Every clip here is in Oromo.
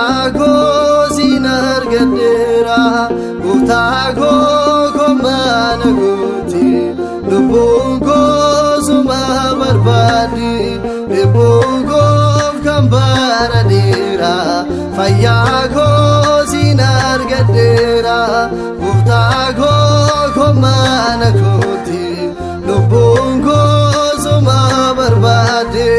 Fayyakoo siin argadheera gooftaa koo komaana gooti lubbuun koo suma barbaaddi lubbuun koo kan baradeera fayyakoo siin argadheera gooftaa koo komaana gooti lubbuun koo suma barbaaddi.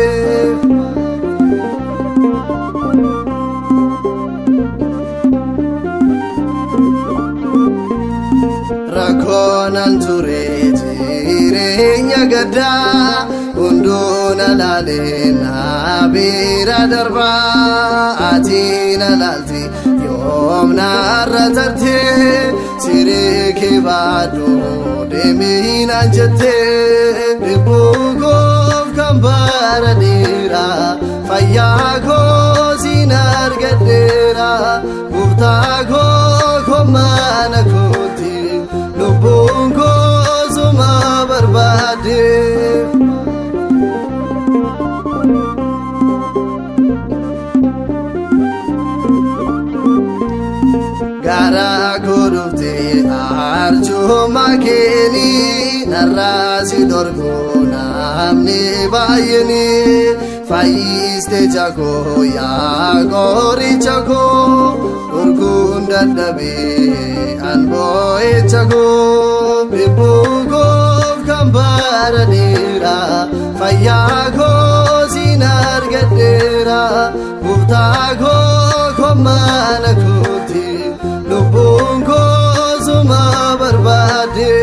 Rakkoonan ture jireenya gaddaa hunduuna laalee na bira darbaa ati na laalti yoom narra tartee siree kee baaduu deemii naan jettee lubbuu koof kan baradeera fayyakoo siin argadheera gooftaa koo komaana gooti lubbuun koo suma barbaadde. Garaa koo dhuftee arjooma keetii narraa si dhorkuu namni baay'een fayyiste jakoo yaa qoricha koo dhorkuun dadhabee an boo'icha koo lubbuu koof kan baradeera fayyakoo siin argadheera gooftaa koo komaana gooti lubbuun koo suma barbaadde.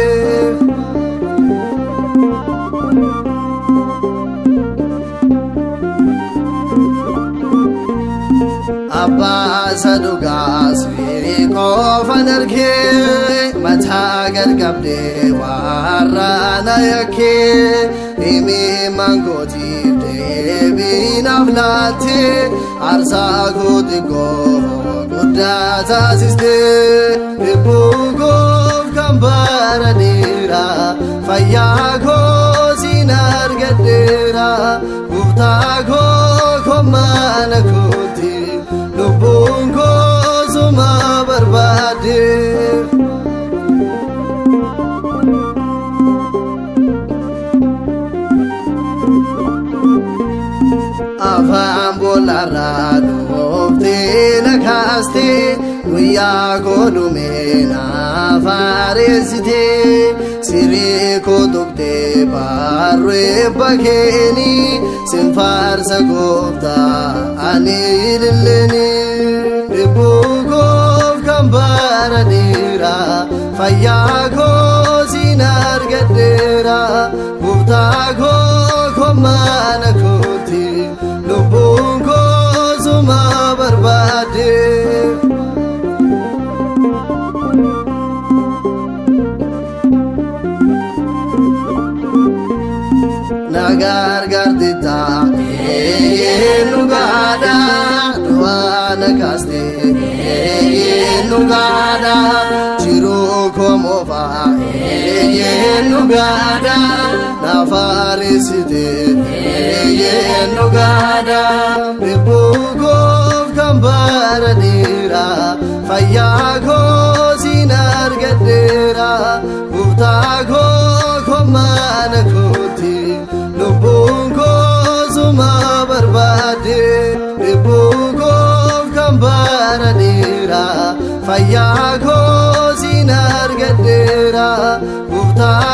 Abbaa sadugaas firii qofan argee mataa gargabdee waraana yakkee himii mangootiif deebiinaaf laattee aarsaa kooti koo guddaa taasistee lubbuu koof kan baradeera fayyakoo siin argadheera gooftaa koo komaana gooti lubbuun koo suma barbaadde. Afaan boolarraa dhooftee na kaastee guyyaa koo dhumee na faareessitee siree koo tuqxee barruu eebba keenii sin faarsa gooftaa ani ililleeni lubbuu koof kan baradeera fayyakoo siin argadheera gooftaa koo komaana gooti lubbuun koo suma barbaadde. Nagargaarte taa'ee nu gaadha du'aa na kaastee nu gaadha jiruu koo moofaa nu gaadha na faareessitee nu gaadha lubbuu koof kan baradeera fayyakoo siin argadheera gooftaa koo komaana gooti lubbuun koo suma barbaadde lubbuu koof kan baradeera fayyakoo siin argadheera gooftaa